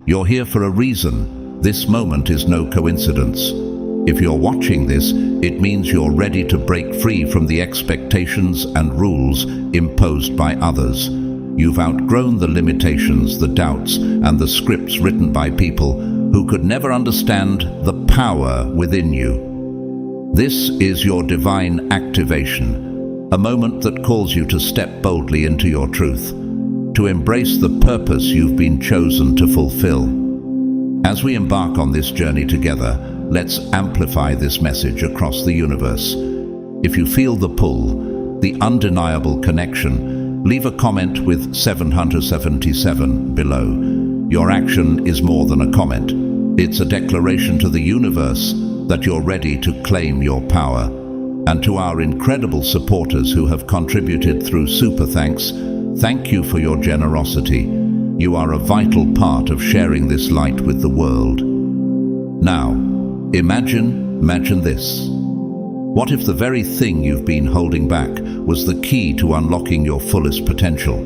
You're here for a reason. This moment is no coincidence. If you're watching this, it means you're ready to break free from the expectations and rules imposed by others. You've outgrown the limitations, the doubts, and the scripts written by people who could never understand the power within you. This is your divine activation, a moment that calls you to step boldly into your truth, to embrace the purpose you've been chosen to fulfill. As we embark on this journey together, let's amplify this message across the universe. If you feel the pull, the undeniable connection, leave a comment with 777 below. Your action is more than a comment. It's a declaration to the universe that you're ready to claim your power. And to our incredible supporters who have contributed through Super Thanks, thank you for your generosity. You are a vital part of sharing this light with the world. Now, imagine this. What if the very thing you've been holding back was the key to unlocking your fullest potential?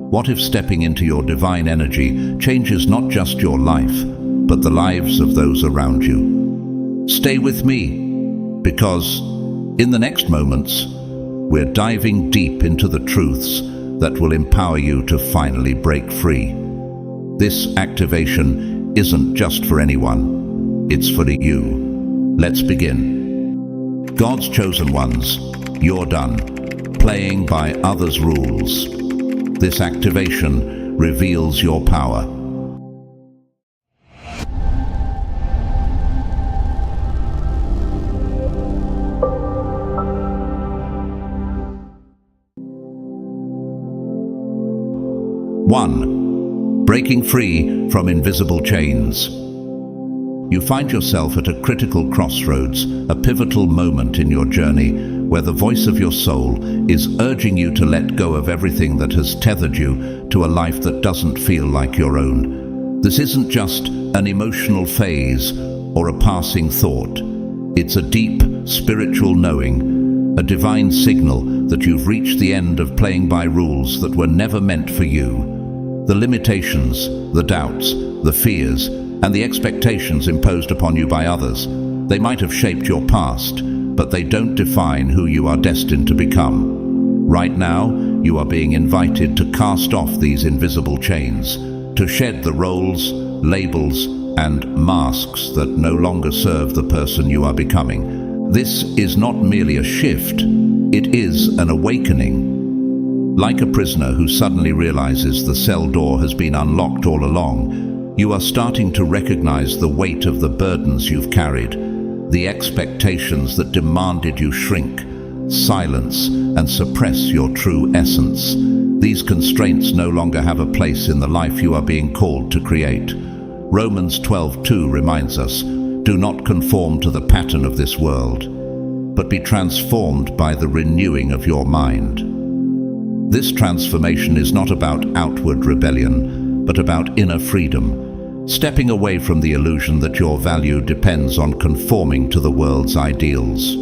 What if stepping into your divine energy changes not just your life, but the lives of those around you? Stay with me, because in the next moments, we're diving deep into the truths that will empower you to finally break free. This activation isn't just for anyone, it's for you. Let's begin. God's chosen ones, you're done playing by others' rules. This activation reveals your power. One, breaking free from invisible chains. You find yourself at a critical crossroads, a pivotal moment in your journey where the voice of your soul is urging you to let go of everything that has tethered you to a life that doesn't feel like your own. This isn't just an emotional phase or a passing thought. It's a deep, spiritual knowing, a divine signal that you've reached the end of playing by rules that were never meant for you. The limitations, the doubts, the fears, and the expectations imposed upon you by others, they might have shaped your past, but they don't define who you are destined to become. Right now, you are being invited to cast off these invisible chains, to shed the roles, labels, and masks that no longer serve the person you are becoming. This is not merely a shift, it is an awakening. Like a prisoner who suddenly realizes the cell door has been unlocked all along, you are starting to recognize the weight of the burdens you've carried, the expectations that demanded you shrink, silence, and suppress your true essence. These constraints no longer have a place in the life you are being called to create. Romans 12:2 reminds us, "Do not conform to the pattern of this world, but be transformed by the renewing of your mind." This transformation is not about outward rebellion, but about inner freedom, stepping away from the illusion that your value depends on conforming to the world's ideals.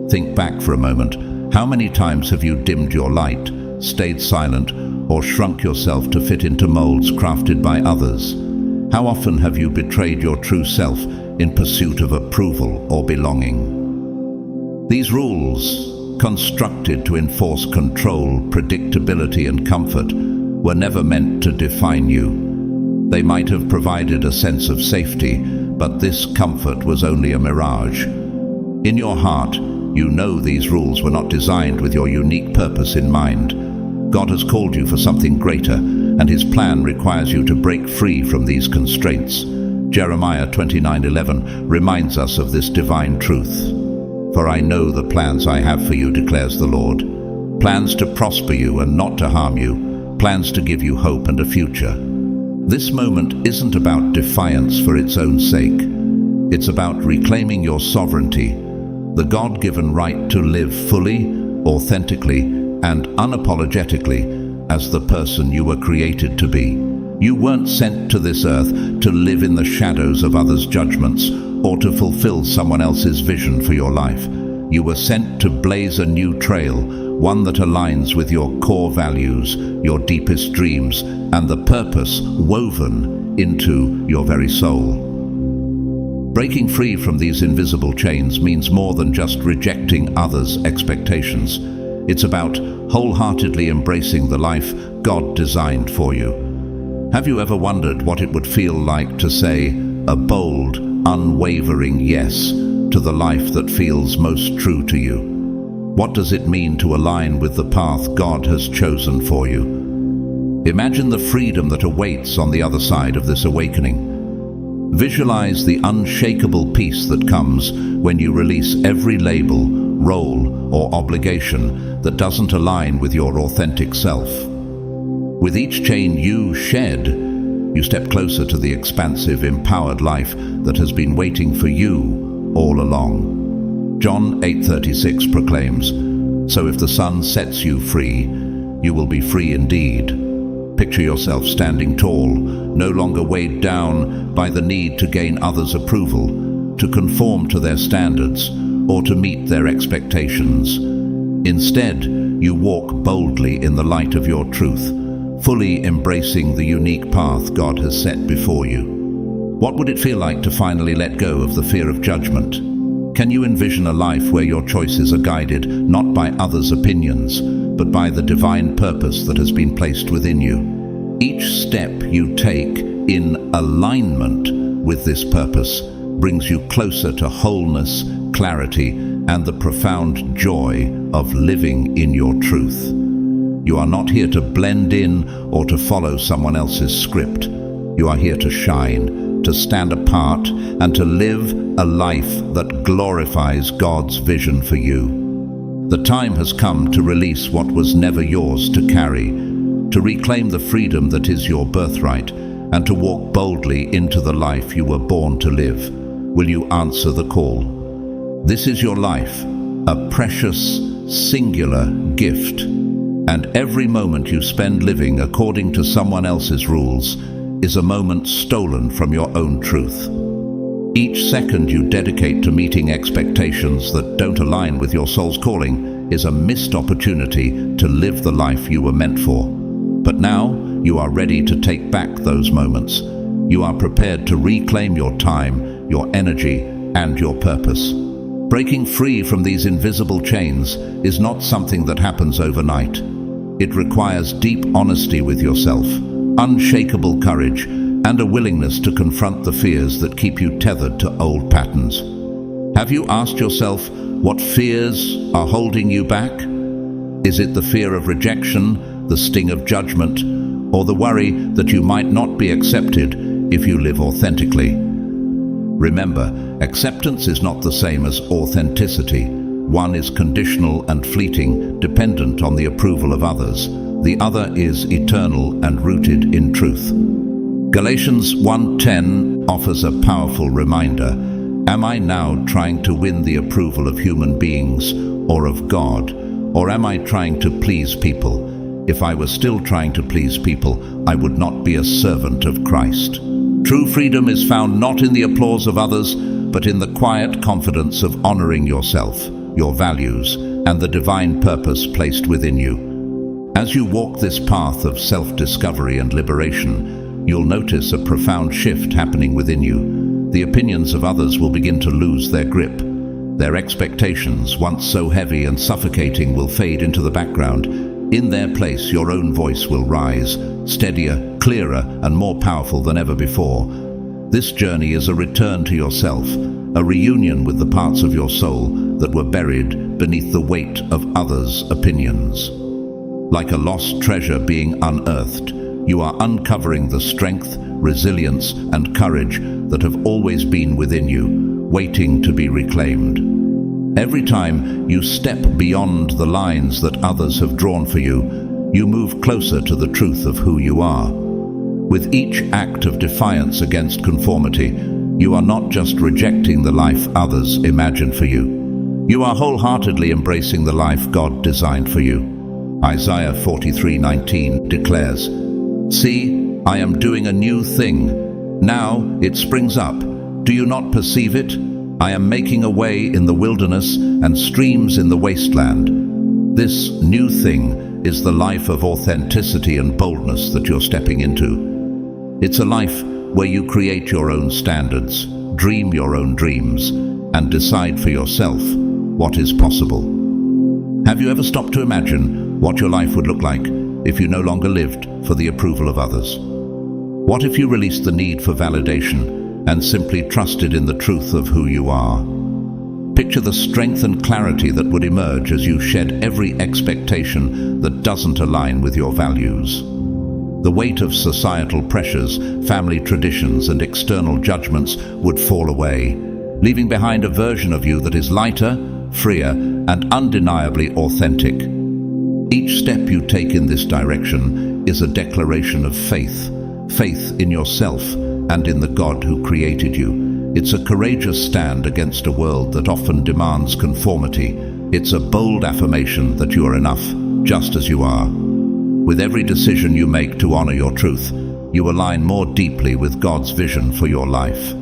Think back for a moment. How many times have you dimmed your light, stayed silent, or shrunk yourself to fit into molds crafted by others? How often have you betrayed your true self in pursuit of approval or belonging? These rules, constructed to enforce control, predictability, and comfort, were never meant to define you. They might have provided a sense of safety, but this comfort was only a mirage. In your heart, you know these rules were not designed with your unique purpose in mind. God has called you for something greater, and His plan requires you to break free from these constraints. Jeremiah 29:11 reminds us of this divine truth. "For I know the plans I have for you, declares the Lord. Plans to prosper you and not to harm you, plans to give you hope and a future." This moment isn't about defiance for its own sake. It's about reclaiming your sovereignty, the God-given right to live fully, authentically, and unapologetically as the person you were created to be. You weren't sent to this earth to live in the shadows of others' judgments or to fulfill someone else's vision for your life. You were sent to blaze a new trail, one that aligns with your core values, your deepest dreams, and the purpose woven into your very soul. Breaking free from these invisible chains means more than just rejecting others' expectations. It's about wholeheartedly embracing the life God designed for you. Have you ever wondered what it would feel like to say a bold, unwavering yes to the life that feels most true to you? What does it mean to align with the path God has chosen for you? Imagine the freedom that awaits on the other side of this awakening. Visualize the unshakable peace that comes when you release every label, role, or obligation that doesn't align with your authentic self. With each chain you shed, you step closer to the expansive, empowered life that has been waiting for you all along. John 8:36 proclaims, "So if the Son sets you free, you will be free indeed." Picture yourself standing tall, no longer weighed down by the need to gain others' approval, to conform to their standards, or to meet their expectations. Instead, you walk boldly in the light of your truth, fully embracing the unique path God has set before you. What would it feel like to finally let go of the fear of judgment? Can you envision a life where your choices are guided not by others' opinions, but by the divine purpose that has been placed within you? Each step you take in alignment with this purpose brings you closer to wholeness, clarity, and the profound joy of living in your truth. You are not here to blend in or to follow someone else's script. You are here to shine, to stand apart, and to live a life that glorifies God's vision for you. The time has come to release what was never yours to carry, to reclaim the freedom that is your birthright, and to walk boldly into the life you were born to live. Will you answer the call? This is your life, a precious, singular gift, and every moment you spend living according to someone else's rules is a moment stolen from your own truth. Each second you dedicate to meeting expectations that don't align with your soul's calling is a missed opportunity to live the life you were meant for. But now you are ready to take back those moments. You are prepared to reclaim your time, your energy, and your purpose. Breaking free from these invisible chains is not something that happens overnight. It requires deep honesty with yourself, unshakable courage, and a willingness to confront the fears that keep you tethered to old patterns. Have you asked yourself what fears are holding you back? Is it the fear of rejection, the sting of judgment, or the worry that you might not be accepted if you live authentically? Remember, acceptance is not the same as authenticity. One is conditional and fleeting, dependent on the approval of others. The other is eternal and rooted in truth. Galatians 1:10 offers a powerful reminder. Am I now trying to win the approval of human beings or of God? Or am I trying to please people? If I were still trying to please people, I would not be a servant of Christ. True freedom is found not in the applause of others, but in the quiet confidence of honoring yourself, your values, and the divine purpose placed within you. As you walk this path of self-discovery and liberation, you'll notice a profound shift happening within you. The opinions of others will begin to lose their grip. Their expectations, once so heavy and suffocating, will fade into the background. In their place, your own voice will rise, steadier, clearer, and more powerful than ever before. This journey is a return to yourself, a reunion with the parts of your soul that were buried beneath the weight of others' opinions. Like a lost treasure being unearthed, you are uncovering the strength, resilience, and courage that have always been within you, waiting to be reclaimed. Every time you step beyond the lines that others have drawn for you, you move closer to the truth of who you are. With each act of defiance against conformity, you are not just rejecting the life others imagine for you. You are wholeheartedly embracing the life God designed for you. Isaiah 43:19 declares, "See, I am doing a new thing. Now it springs up. Do you not perceive it? I am making a way in the wilderness and streams in the wasteland." This new thing is the life of authenticity and boldness that you're stepping into. It's a life where you create your own standards, dream your own dreams, and decide for yourself what is possible. Have you ever stopped to imagine what your life would look like if you no longer lived for the approval of others? What if you released the need for validation and simply trusted in the truth of who you are? Picture the strength and clarity that would emerge as you shed every expectation that doesn't align with your values. The weight of societal pressures, family traditions, and external judgments would fall away, leaving behind a version of you that is lighter, freer, and undeniably authentic. Each step you take in this direction is a declaration of faith in yourself and in the God who created you. It's a courageous stand against a world that often demands conformity. It's a bold affirmation that you are enough, just as you are. With every decision you make to honor your truth, you align more deeply with God's vision for your life.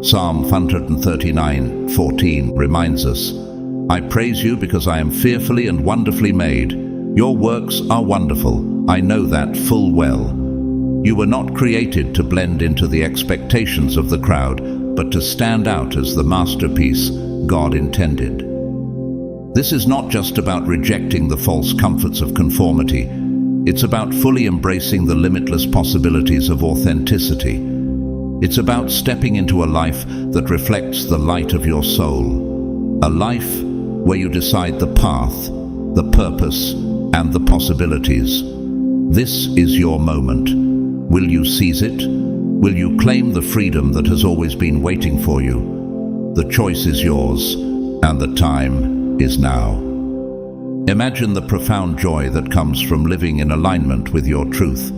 Psalm 139:14 reminds us, "I praise you because I am fearfully and wonderfully made. Your works are wonderful. I know that full well." You were not created to blend into the expectations of the crowd, but to stand out as the masterpiece God intended. This is not just about rejecting the false comforts of conformity. It's about fully embracing the limitless possibilities of authenticity. It's about stepping into a life that reflects the light of your soul. A life where you decide the path, the purpose, and the possibilities. This is your moment. Will you seize it? Will you claim the freedom that has always been waiting for you? The choice is yours, and the time is now. Imagine the profound joy that comes from living in alignment with your truth,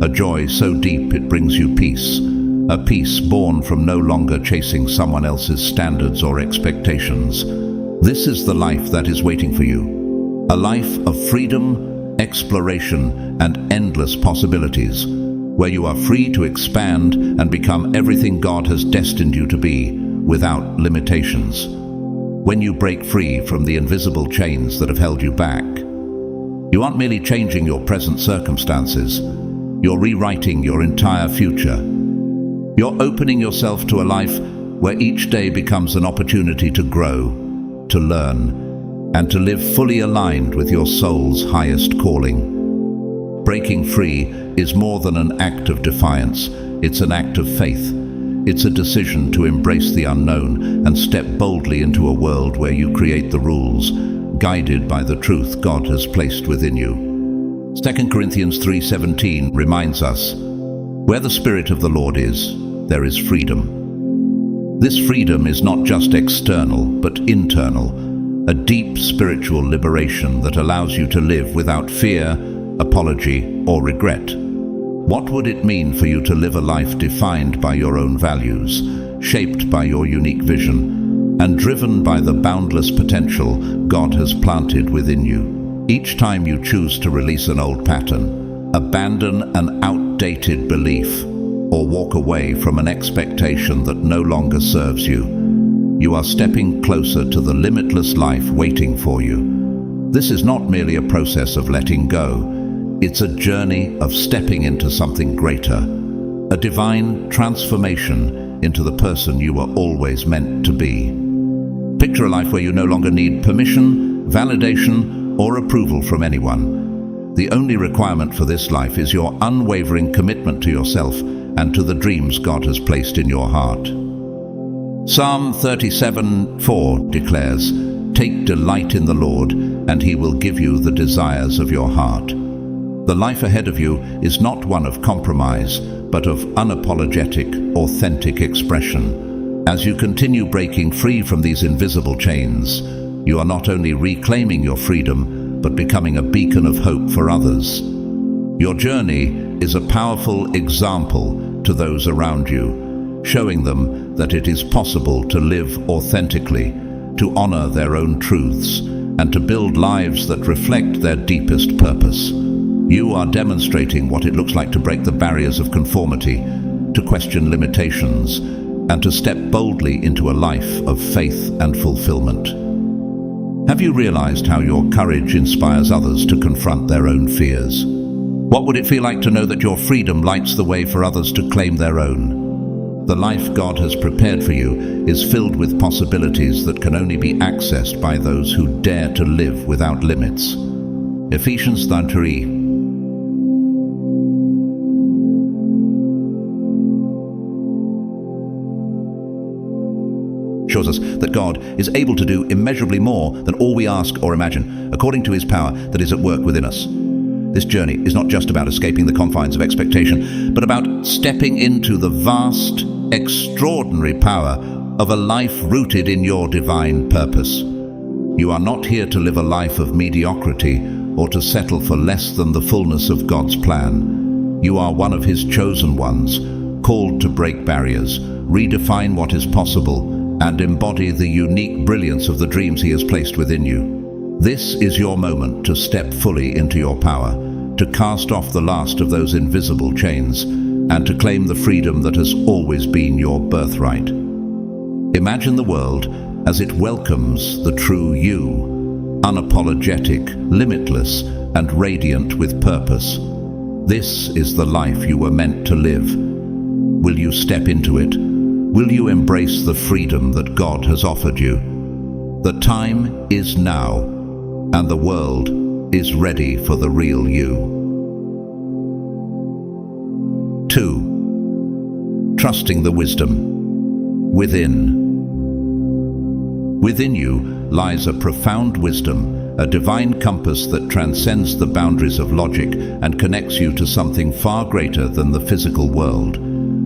a joy so deep it brings you peace, a peace born from no longer chasing someone else's standards or expectations. This is the life that is waiting for you, a life of freedom, exploration, and endless possibilities, where you are free to expand and become everything God has destined you to be, without limitations. When you break free from the invisible chains that have held you back, you aren't merely changing your present circumstances, you're rewriting your entire future. You're opening yourself to a life where each day becomes an opportunity to grow, to learn, and to live fully aligned with your soul's highest calling. Breaking free is more than an act of defiance, it's an act of faith. It's a decision to embrace the unknown and step boldly into a world where you create the rules, guided by the truth God has placed within you. 2 Corinthians 3:17 reminds us, "Where the Spirit of the Lord is, there is freedom." This freedom is not just external, but internal, a deep spiritual liberation that allows you to live without fear, apology, or regret. What would it mean for you to live a life defined by your own values, shaped by your unique vision, and driven by the boundless potential God has planted within you? Each time you choose to release an old pattern, abandon an outdated belief, or walk away from an expectation that no longer serves you, you are stepping closer to the limitless life waiting for you. This is not merely a process of letting go. It's a journey of stepping into something greater, a divine transformation into the person you were always meant to be. Picture a life where you no longer need permission, validation, or approval from anyone. The only requirement for this life is your unwavering commitment to yourself and to the dreams God has placed in your heart. Psalm 37:4 declares, "Take delight in the Lord, and He will give you the desires of your heart." The life ahead of you is not one of compromise, but of unapologetic, authentic expression. As you continue breaking free from these invisible chains, you are not only reclaiming your freedom, but becoming a beacon of hope for others. Your journey is a powerful example to those around you, showing them that it is possible to live authentically, to honor their own truths, and to build lives that reflect their deepest purpose. You are demonstrating what it looks like to break the barriers of conformity, to question limitations, and to step boldly into a life of faith and fulfillment. Have you realized how your courage inspires others to confront their own fears? What would it feel like to know that your freedom lights the way for others to claim their own? The life God has prepared for you is filled with possibilities that can only be accessed by those who dare to live without limits. Ephesians 3 shows us that God is able to do immeasurably more than all we ask or imagine, according to his power that is at work within us. This journey is not just about escaping the confines of expectation, but about stepping into the vast, extraordinary power of a life rooted in your divine purpose. You are not here to live a life of mediocrity or to settle for less than the fullness of God's plan. You are one of his chosen ones, called to break barriers, redefine what is possible, and embody the unique brilliance of the dreams he has placed within you. This is your moment to step fully into your power, to cast off the last of those invisible chains, and to claim the freedom that has always been your birthright. Imagine the world as it welcomes the true you, unapologetic, limitless, and radiant with purpose. This is the life you were meant to live. Will you step into it? Will you embrace the freedom that God has offered you? The time is now, and the world is ready for the real you. 2. Trusting the wisdom within. Within you lies a profound wisdom, a divine compass that transcends the boundaries of logic and connects you to something far greater than the physical world.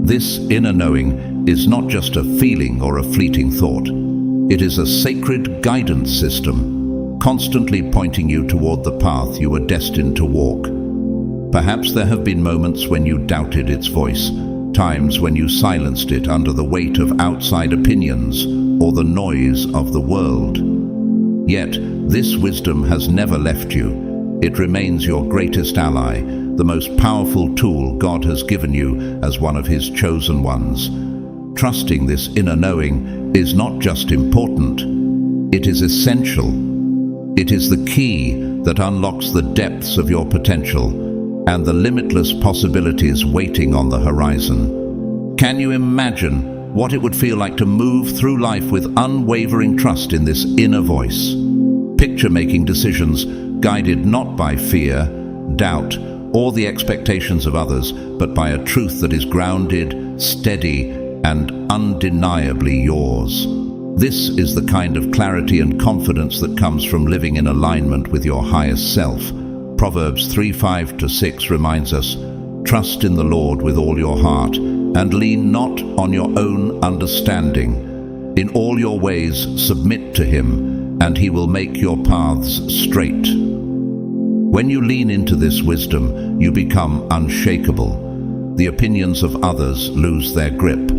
This inner knowing is not just a feeling or a fleeting thought. It is a sacred guidance system, constantly pointing you toward the path you were destined to walk. Perhaps there have been moments when you doubted its voice, times when you silenced it under the weight of outside opinions or the noise of the world. Yet, this wisdom has never left you. It remains your greatest ally, the most powerful tool God has given you as one of his chosen ones. Trusting this inner knowing is not just important, it is essential. It is the key that unlocks the depths of your potential and the limitless possibilities waiting on the horizon. Can you imagine what it would feel like to move through life with unwavering trust in this inner voice? Picture making decisions guided not by fear, doubt, or the expectations of others, but by a truth that is grounded, steady, and undeniably yours. This is the kind of clarity and confidence that comes from living in alignment with your highest self. Proverbs 3:5-6 reminds us, "Trust in the Lord with all your heart, and lean not on your own understanding. In all your ways submit to him, and he will make your paths straight." When you lean into this wisdom, you become unshakable. The opinions of others lose their grip,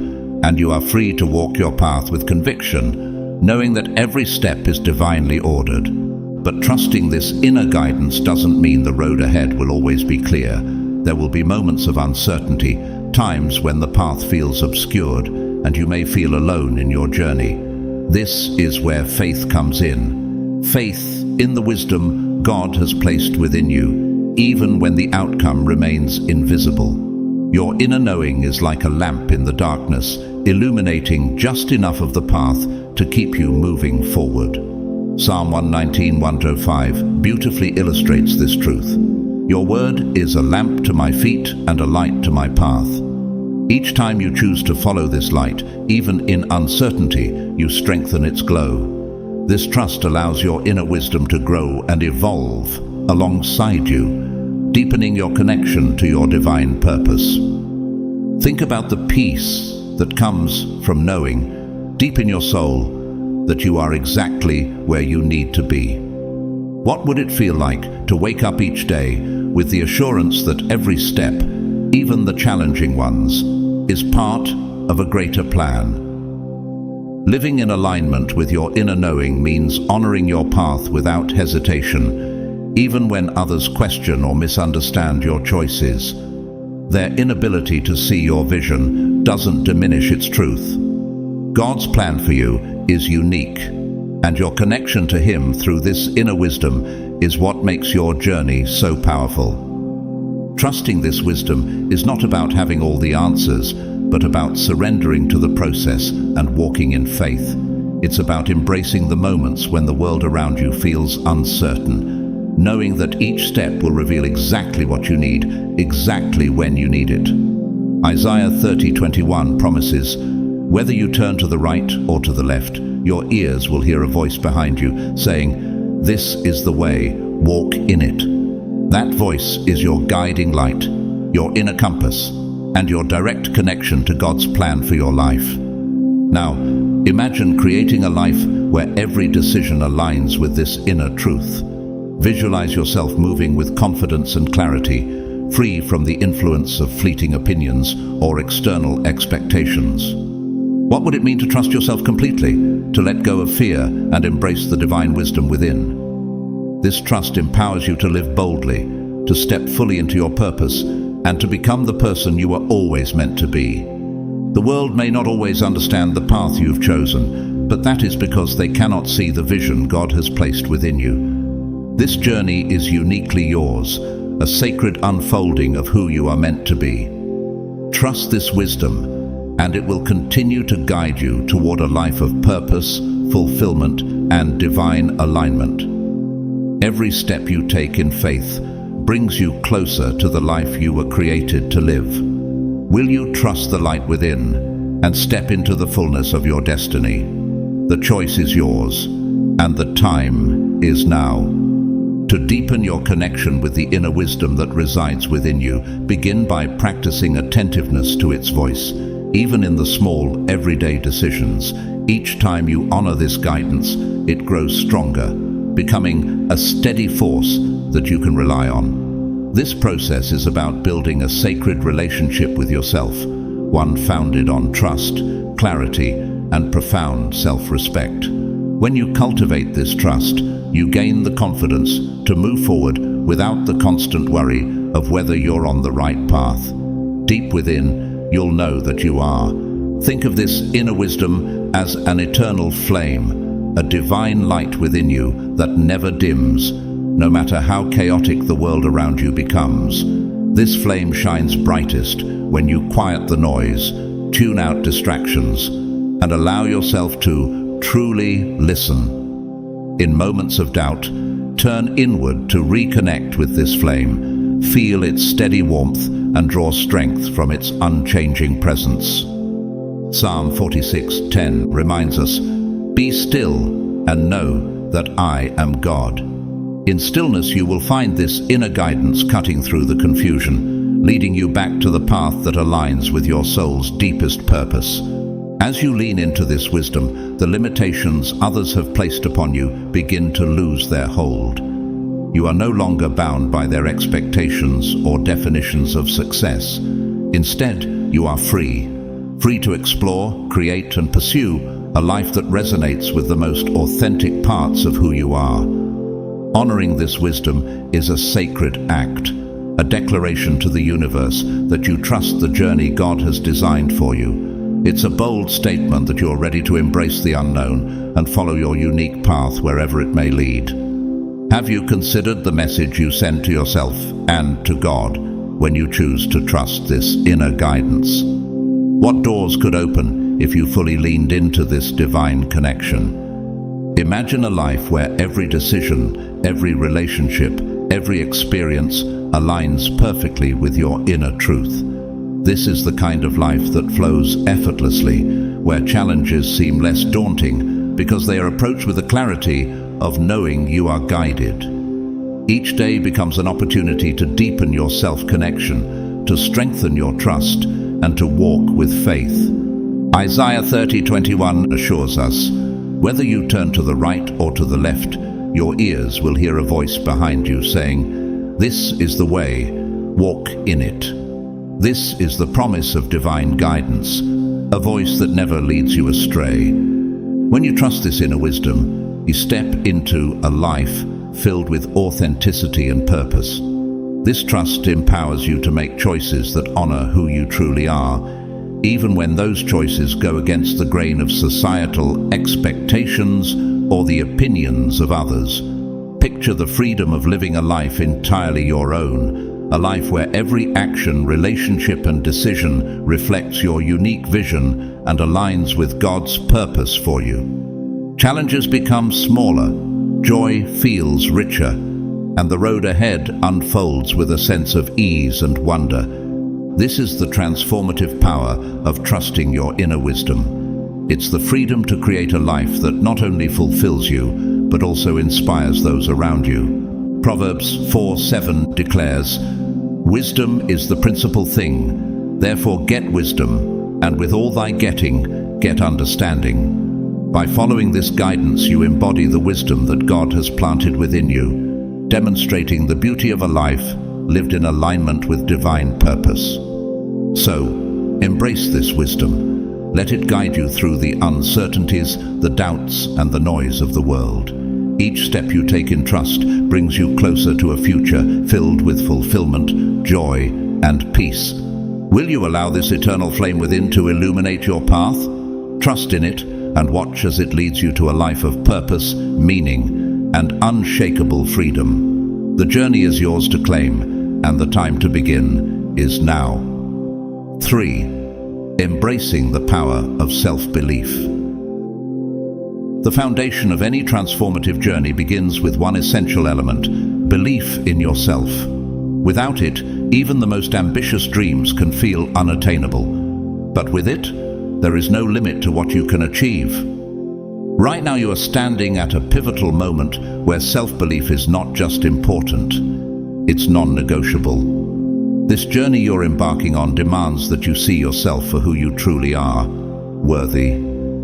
and you are free to walk your path with conviction, knowing that every step is divinely ordered. But trusting this inner guidance doesn't mean the road ahead will always be clear. There will be moments of uncertainty, times when the path feels obscured, and you may feel alone in your journey. This is where faith comes in. Faith in the wisdom God has placed within you, even when the outcome remains invisible. Your inner knowing is like a lamp in the darkness, illuminating just enough of the path to keep you moving forward. Psalm 119:1-5 beautifully illustrates this truth. Your word is a lamp to my feet and a light to my path. Each time you choose to follow this light, even in uncertainty, you strengthen its glow. This trust allows your inner wisdom to grow and evolve alongside you, deepening your connection to your divine purpose. Think about the peace that comes from knowing, deep in your soul, that you are exactly where you need to be. What would it feel like to wake up each day with the assurance that every step, even the challenging ones, is part of a greater plan? Living in alignment with your inner knowing means honoring your path without hesitation, even when others question or misunderstand your choices. Their inability to see your vision doesn't diminish its truth. God's plan for you is unique, and your connection to him through this inner wisdom is what makes your journey so powerful. Trusting this wisdom is not about having all the answers, but about surrendering to the process and walking in faith. It's about embracing the moments when the world around you feels uncertain, knowing that each step will reveal exactly what you need, exactly when you need it. Isaiah 30:21 promises, "Whether you turn to the right or to the left, your ears will hear a voice behind you saying, 'This is the way, walk in it.'" That voice is your guiding light, your inner compass, and your direct connection to God's plan for your life. Now, imagine creating a life where every decision aligns with this inner truth. Visualize yourself moving with confidence and clarity, free from the influence of fleeting opinions or external expectations. What would it mean to trust yourself completely, to let go of fear and embrace the divine wisdom within? This trust empowers you to live boldly, to step fully into your purpose, and to become the person you were always meant to be. The world may not always understand the path you've chosen, but that is because they cannot see the vision God has placed within you. This journey is uniquely yours, a sacred unfolding of who you are meant to be. Trust this wisdom, and it will continue to guide you toward a life of purpose, fulfillment, and divine alignment. Every step you take in faith brings you closer to the life you were created to live. Will you trust the light within and step into the fullness of your destiny? The choice is yours, and the time is now. To deepen your connection with the inner wisdom that resides within you, begin by practicing attentiveness to its voice, even in the small, everyday decisions. Each time you honor this guidance, it grows stronger, becoming a steady force that you can rely on. This process is about building a sacred relationship with yourself, one founded on trust, clarity, and profound self-respect. When you cultivate this trust, you gain the confidence to move forward without the constant worry of whether you're on the right path. Deep within, you'll know that you are. Think of this inner wisdom as an eternal flame, a divine light within you that never dims, no matter how chaotic the world around you becomes. This flame shines brightest when you quiet the noise, tune out distractions, and allow yourself to truly listen. In moments of doubt, turn inward to reconnect with this flame, feel its steady warmth, and draw strength from its unchanging presence. Psalm 46:10 reminds us, "Be still and know that I am God." In stillness you will find this inner guidance cutting through the confusion, leading you back to the path that aligns with your soul's deepest purpose. As you lean into this wisdom, the limitations others have placed upon you begin to lose their hold. You are no longer bound by their expectations or definitions of success. Instead, you are free to explore, create, and pursue a life that resonates with the most authentic parts of who you are. Honoring this wisdom is a sacred act, a declaration to the universe that you trust the journey God has designed for you. It's a bold statement that you're ready to embrace the unknown and follow your unique path wherever it may lead. Have you considered the message you send to yourself and to God when you choose to trust this inner guidance? What doors could open if you fully leaned into this divine connection? Imagine a life where every decision, every relationship, every experience aligns perfectly with your inner truth. This is the kind of life that flows effortlessly, where challenges seem less daunting because they are approached with the clarity of knowing you are guided. Each day becomes an opportunity to deepen your self-connection, to strengthen your trust, and to walk with faith. Isaiah 30:21 assures us, "Whether you turn to the right or to the left, your ears will hear a voice behind you saying, 'This is the way, walk in it.'" This is the promise of divine guidance, a voice that never leads you astray. When you trust this inner wisdom, you step into a life filled with authenticity and purpose. This trust empowers you to make choices that honor who you truly are, even when those choices go against the grain of societal expectations or the opinions of others. Picture the freedom of living a life entirely your own, a life where every action, relationship and decision reflects your unique vision and aligns with God's purpose for you. Challenges become smaller, joy feels richer, and the road ahead unfolds with a sense of ease and wonder. This is the transformative power of trusting your inner wisdom. It's the freedom to create a life that not only fulfills you, but also inspires those around you. Proverbs 4:7 declares, "Wisdom is the principal thing. Therefore get wisdom, and with all thy getting, get understanding." By following this guidance, you embody the wisdom that God has planted within you, demonstrating the beauty of a life lived in alignment with divine purpose. So, embrace this wisdom. Let it guide you through the uncertainties, the doubts, and the noise of the world. Each step you take in trust brings you closer to a future filled with fulfillment, joy, and peace. Will you allow this eternal flame within to illuminate your path? Trust in it and watch as it leads you to a life of purpose, meaning, and unshakable freedom. The journey is yours to claim, and the time to begin is now. 3. Embracing the power of self-belief. The foundation of any transformative journey begins with one essential element: belief in yourself. Without it, even the most ambitious dreams can feel unattainable. But with it, there is no limit to what you can achieve. Right now you are standing at a pivotal moment where self-belief is not just important, it's non-negotiable. This journey you're embarking on demands that you see yourself for who you truly are: worthy,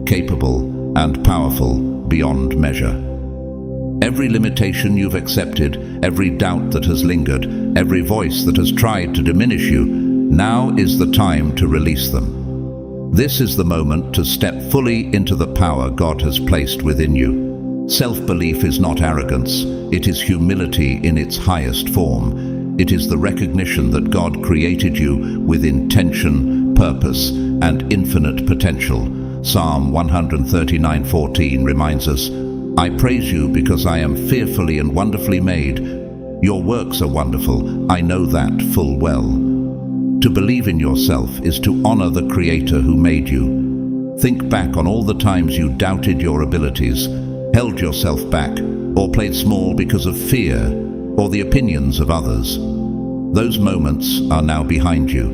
capable, and powerful beyond measure. Every limitation you've accepted, every doubt that has lingered, every voice that has tried to diminish you, now is the time to release them. This is the moment to step fully into the power God has placed within you. Self-belief is not arrogance, it is humility in its highest form. It is the recognition that God created you with intention, purpose, and infinite potential. Psalm 139:14 reminds us, "I praise you because I am fearfully and wonderfully made. Your works are wonderful, I know that full well." To believe in yourself is to honor the Creator who made you. Think back on all the times you doubted your abilities, held yourself back, or played small because of fear or the opinions of others. Those moments are now behind you.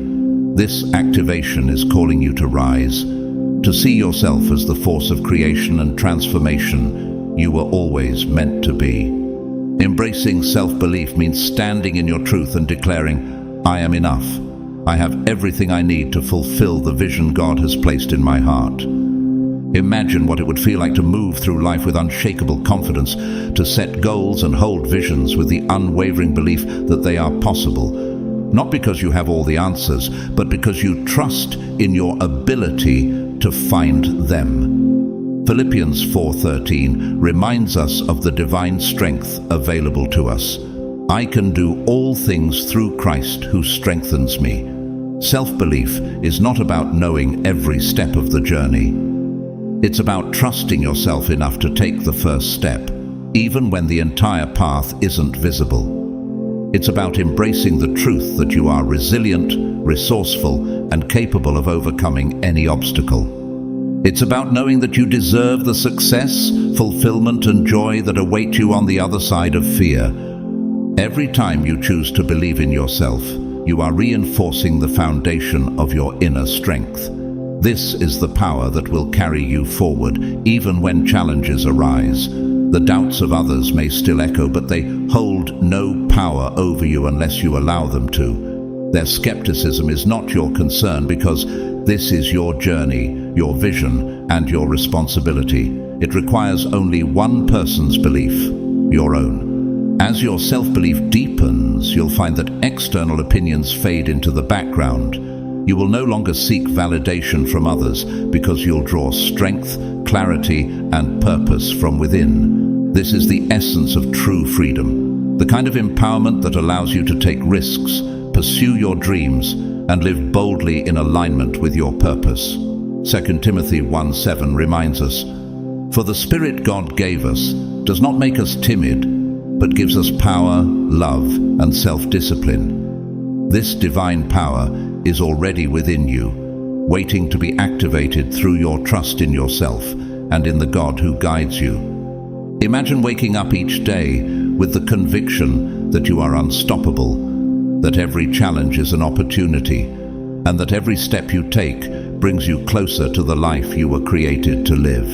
This activation is calling you to rise, to see yourself as the force of creation and transformation you were always meant to be. Embracing self-belief means standing in your truth and declaring, "I am enough. I have everything I need to fulfill the vision God has placed in my heart." Imagine what it would feel like to move through life with unshakable confidence, to set goals and hold visions with the unwavering belief that they are possible. Not because you have all the answers, but because you trust in your ability to find them. Philippians 4:13 reminds us of the divine strength available to us. "I can do all things through Christ who strengthens me." Self-belief is not about knowing every step of the journey. It's about trusting yourself enough to take the first step, even when the entire path isn't visible. It's about embracing the truth that you are resilient, resourceful, and capable of overcoming any obstacle. It's about knowing that you deserve the success, fulfillment, and joy that await you on the other side of fear. Every time you choose to believe in yourself, you are reinforcing the foundation of your inner strength. This is the power that will carry you forward, even when challenges arise. The doubts of others may still echo, but they hold no power over you unless you allow them to. Their skepticism is not your concern, because this is your journey, your vision, and your responsibility. It requires only one person's belief, your own. As your self-belief deepens, you'll find that external opinions fade into the background. You will no longer seek validation from others, because you'll draw strength, clarity, and purpose from within. This is the essence of true freedom, the kind of empowerment that allows you to take risks, pursue your dreams, and live boldly in alignment with your purpose. 2 Timothy 1:7 reminds us, "For the Spirit God gave us does not make us timid, but gives us power, love, and self-discipline. This divine power is already within you, waiting to be activated through your trust in yourself and in the God who guides you. Imagine waking up each day with the conviction that you are unstoppable, that every challenge is an opportunity, and that every step you take brings you closer to the life you were created to live.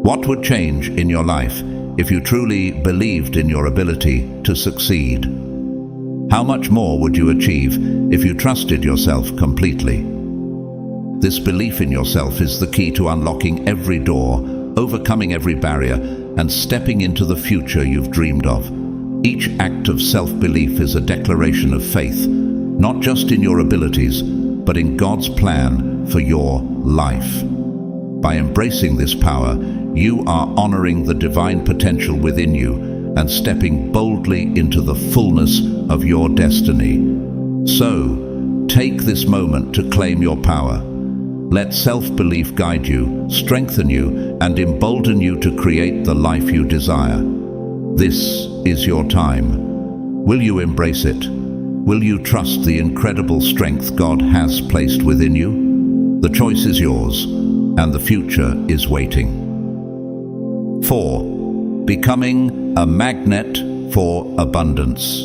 What would change in your life if you truly believed in your ability to succeed? How much more would you achieve if you trusted yourself completely? This belief in yourself is the key to unlocking every door, overcoming every barrier, and stepping into the future you've dreamed of. Each act of self-belief is a declaration of faith, not just in your abilities, but in God's plan for your life. By embracing this power, you are honoring the divine potential within you and stepping boldly into the fullness of your destiny. So, take this moment to claim your power. Let self-belief guide you, strengthen you, and embolden you to create the life you desire. This is your time. Will you embrace it? Will you trust the incredible strength God has placed within you? The choice is yours, and the future is waiting. 4. Becoming a magnet for abundance.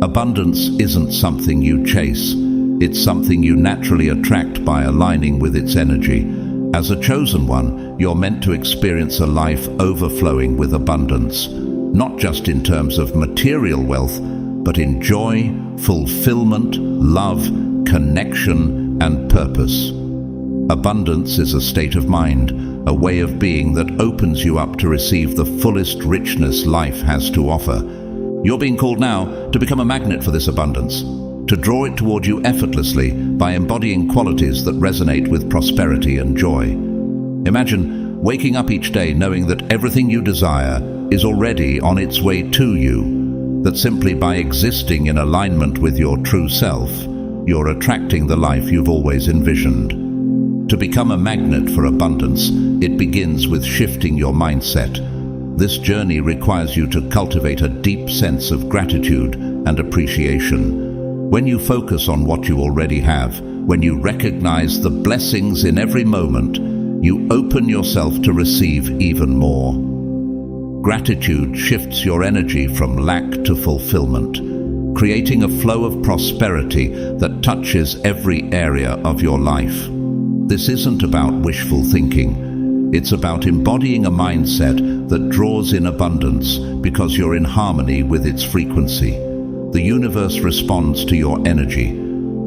Abundance isn't something you chase. It's something you naturally attract by aligning with its energy. As a chosen one, you're meant to experience a life overflowing with abundance, not just in terms of material wealth, but in joy, fulfillment, love, connection, and purpose. Abundance is a state of mind, a way of being that opens you up to receive the fullest richness life has to offer. You're being called now to become a magnet for this abundance, to draw it toward you effortlessly by embodying qualities that resonate with prosperity and joy. Imagine waking up each day knowing that everything you desire is already on its way to you, that simply by existing in alignment with your true self, you're attracting the life you've always envisioned. To become a magnet for abundance, it begins with shifting your mindset. This journey requires you to cultivate a deep sense of gratitude and appreciation. When you focus on what you already have, when you recognize the blessings in every moment, you open yourself to receive even more. Gratitude shifts your energy from lack to fulfillment, creating a flow of prosperity that touches every area of your life. This isn't about wishful thinking. It's about embodying a mindset that draws in abundance because you're in harmony with its frequency. The universe responds to your energy,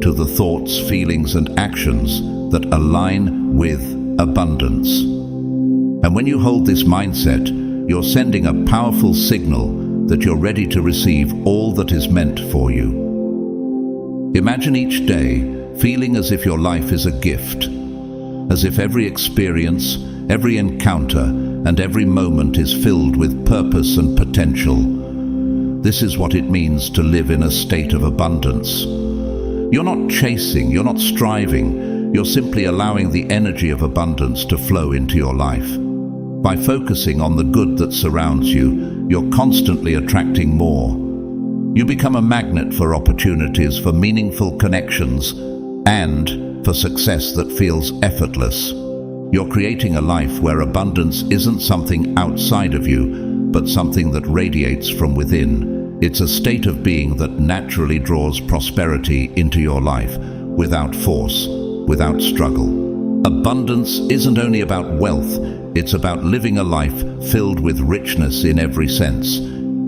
to the thoughts, feelings, and actions that align with abundance. And when you hold this mindset, you're sending a powerful signal that you're ready to receive all that is meant for you. Imagine each day feeling as if your life is a gift, as if every experience, every encounter, and every moment is filled with purpose and potential. This is what it means to live in a state of abundance. You're not chasing, you're not striving, you're simply allowing the energy of abundance to flow into your life. By focusing on the good that surrounds you, you're constantly attracting more. You become a magnet for opportunities, for meaningful connections, and for success that feels effortless. You're creating a life where abundance isn't something outside of you, but something that radiates from within. It's a state of being that naturally draws prosperity into your life, without force, without struggle. Abundance isn't only about wealth, it's about living a life filled with richness in every sense.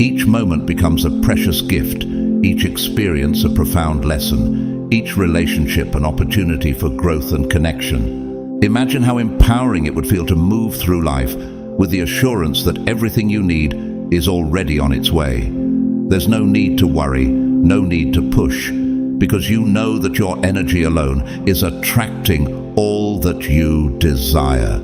Each moment becomes a precious gift, each experience a profound lesson, each relationship an opportunity for growth and connection. Imagine how empowering it would feel to move through life with the assurance that everything you need is already on its way. There's no need to worry, no need to push, because you know that your energy alone is attracting all that you desire.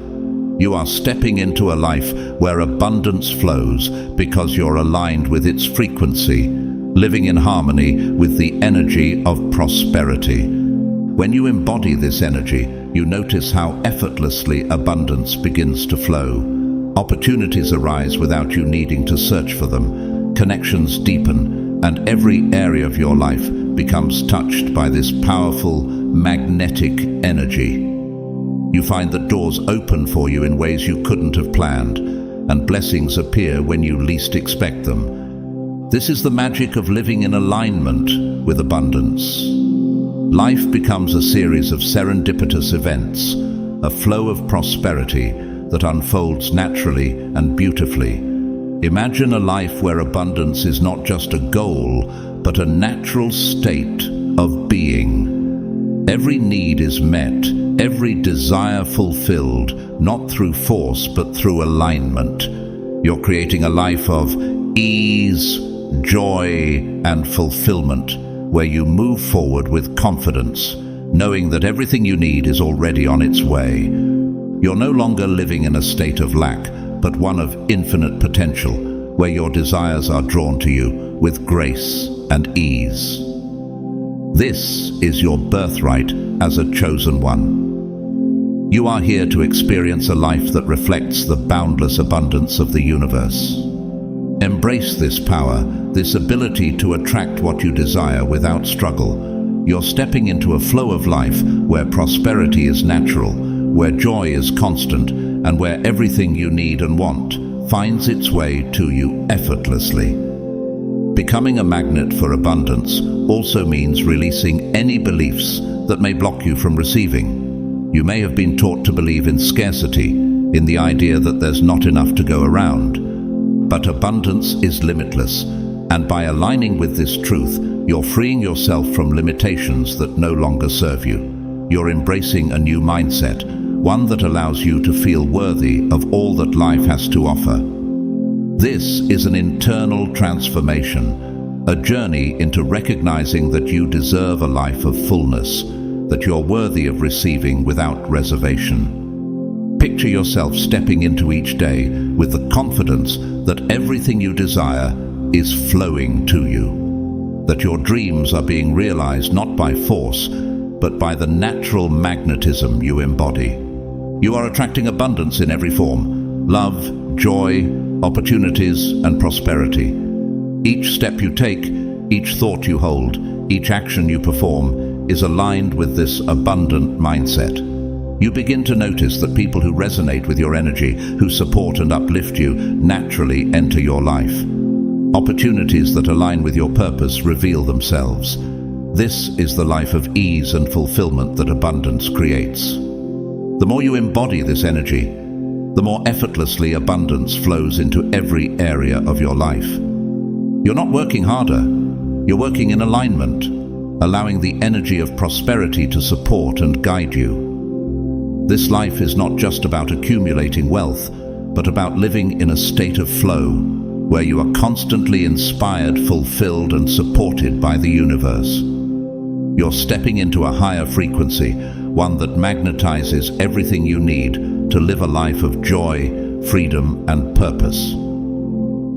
You are stepping into a life where abundance flows because you're aligned with its frequency, living in harmony with the energy of prosperity. When you embody this energy, you notice how effortlessly abundance begins to flow. Opportunities arise without you needing to search for them. Connections deepen, and every area of your life becomes touched by this powerful magnetic energy. You find that doors open for you in ways you couldn't have planned, and blessings appear when you least expect them. This is the magic of living in alignment with abundance. Life becomes a series of serendipitous events, a flow of prosperity that unfolds naturally and beautifully. Imagine a life where abundance is not just a goal, but a natural state of being. Every need is met, every desire fulfilled, not through force, but through alignment. You're creating a life of ease, joy, and fulfillment, where you move forward with confidence, knowing that everything you need is already on its way. You're no longer living in a state of lack, but one of infinite potential, where your desires are drawn to you with grace and ease. This is your birthright as a chosen one. You are here to experience a life that reflects the boundless abundance of the universe. Embrace this power, this ability to attract what you desire without struggle. You're stepping into a flow of life where prosperity is natural, where joy is constant, and where everything you need and want finds its way to you effortlessly. Becoming a magnet for abundance also means releasing any beliefs that may block you from receiving. You may have been taught to believe in scarcity, in the idea that there's not enough to go around. But abundance is limitless, and by aligning with this truth, you're freeing yourself from limitations that no longer serve you. You're embracing a new mindset, one that allows you to feel worthy of all that life has to offer. This is an internal transformation, a journey into recognizing that you deserve a life of fullness, that you're worthy of receiving without reservation. Picture yourself stepping into each day with the confidence that everything you desire is flowing to you, that your dreams are being realized not by force, but by the natural magnetism you embody. You are attracting abundance in every form: love, joy, opportunities, and prosperity. Each step you take, each thought you hold, each action you perform is aligned with this abundant mindset. You begin to notice that people who resonate with your energy, who support and uplift you, naturally enter your life. Opportunities that align with your purpose reveal themselves. This is the life of ease and fulfillment that abundance creates. The more you embody this energy, the more effortlessly abundance flows into every area of your life. You're not working harder, you're working in alignment, allowing the energy of prosperity to support and guide you. This life is not just about accumulating wealth, but about living in a state of flow, where you are constantly inspired, fulfilled, and supported by the universe. You're stepping into a higher frequency, one that magnetizes everything you need to live a life of joy, freedom, and purpose.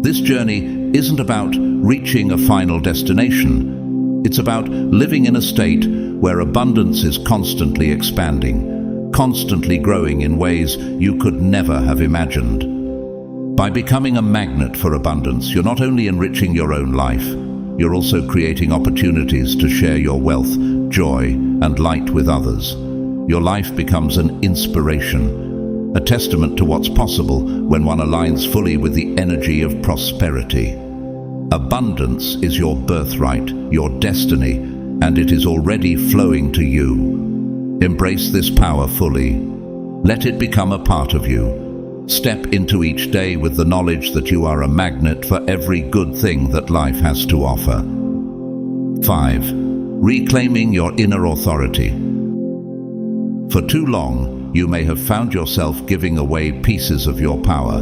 This journey isn't about reaching a final destination. It's about living in a state where abundance is constantly expanding, constantly growing in ways you could never have imagined. By becoming a magnet for abundance, you're not only enriching your own life, you're also creating opportunities to share your wealth, joy, and light with others. Your life becomes an inspiration, a testament to what's possible when one aligns fully with the energy of prosperity. Abundance is your birthright, your destiny, and it is already flowing to you. Embrace this power fully. Let it become a part of you. Step into each day with the knowledge that you are a magnet for every good thing that life has to offer. 5. Reclaiming your inner authority. For too long, you may have found yourself giving away pieces of your power,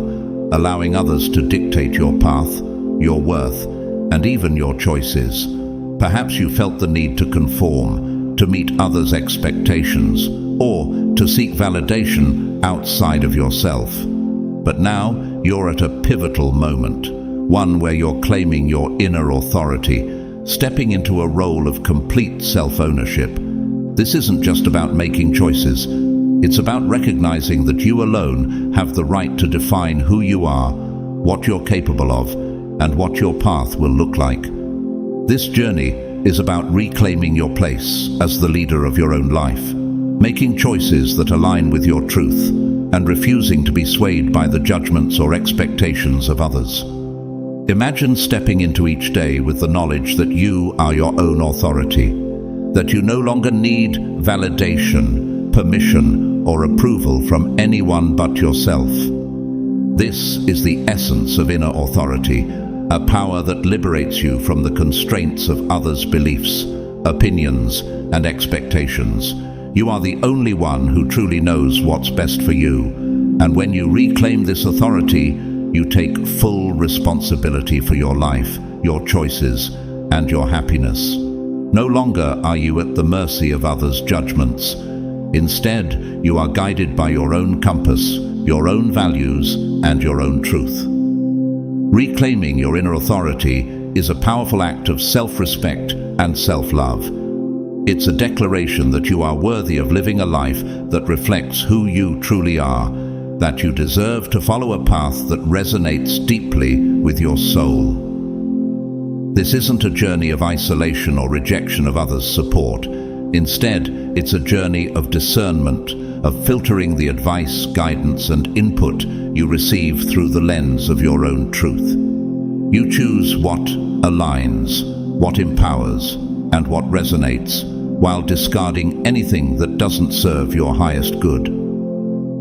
allowing others to dictate your path, your worth, and even your choices. Perhaps you felt the need to conform, to meet others' expectations, or to seek validation outside of yourself. But now you're at a pivotal moment, one where you're claiming your inner authority, stepping into a role of complete self-ownership. This isn't just about making choices, it's about recognizing that you alone have the right to define who you are, what you're capable of, and what your path will look like. This journey is about reclaiming your place as the leader of your own life, making choices that align with your truth, and refusing to be swayed by the judgments or expectations of others. Imagine stepping into each day with the knowledge that you are your own authority, that you no longer need validation, permission, or approval from anyone but yourself. This is the essence of inner authority, a power that liberates you from the constraints of others' beliefs, opinions, and expectations. You are the only one who truly knows what's best for you, and when you reclaim this authority, you take full responsibility for your life, your choices, and your happiness. No longer are you at the mercy of others' judgments. Instead, you are guided by your own compass, your own values, and your own truth. Reclaiming your inner authority is a powerful act of self-respect and self-love. It's a declaration that you are worthy of living a life that reflects who you truly are, that you deserve to follow a path that resonates deeply with your soul. This isn't a journey of isolation or rejection of others' support. Instead, it's a journey of discernment, of filtering the advice, guidance, and input you receive through the lens of your own truth. You choose what aligns, what empowers, and what resonates, while discarding anything that doesn't serve your highest good.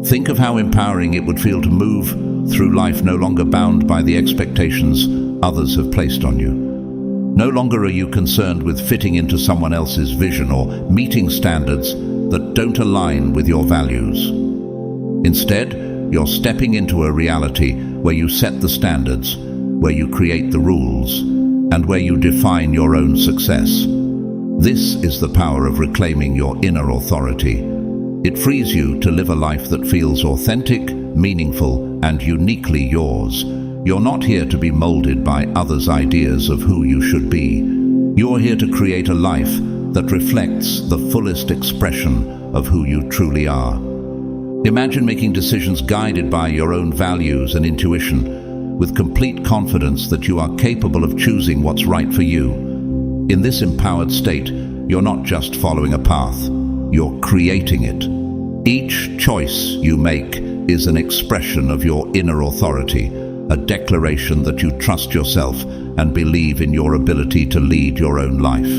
Think of how empowering it would feel to move through life no longer bound by the expectations others have placed on you. No longer are you concerned with fitting into someone else's vision or meeting standards that don't align with your values. Instead, you're stepping into a reality where you set the standards, where you create the rules, and where you define your own success. This is the power of reclaiming your inner authority. It frees you to live a life that feels authentic, meaningful, and uniquely yours. You're not here to be molded by others' ideas of who you should be. You're here to create a life that reflects the fullest expression of who you truly are. Imagine making decisions guided by your own values and intuition, with complete confidence that you are capable of choosing what's right for you. In this empowered state, you're not just following a path, you're creating it. Each choice you make is an expression of your inner authority, a declaration that you trust yourself and believe in your ability to lead your own life.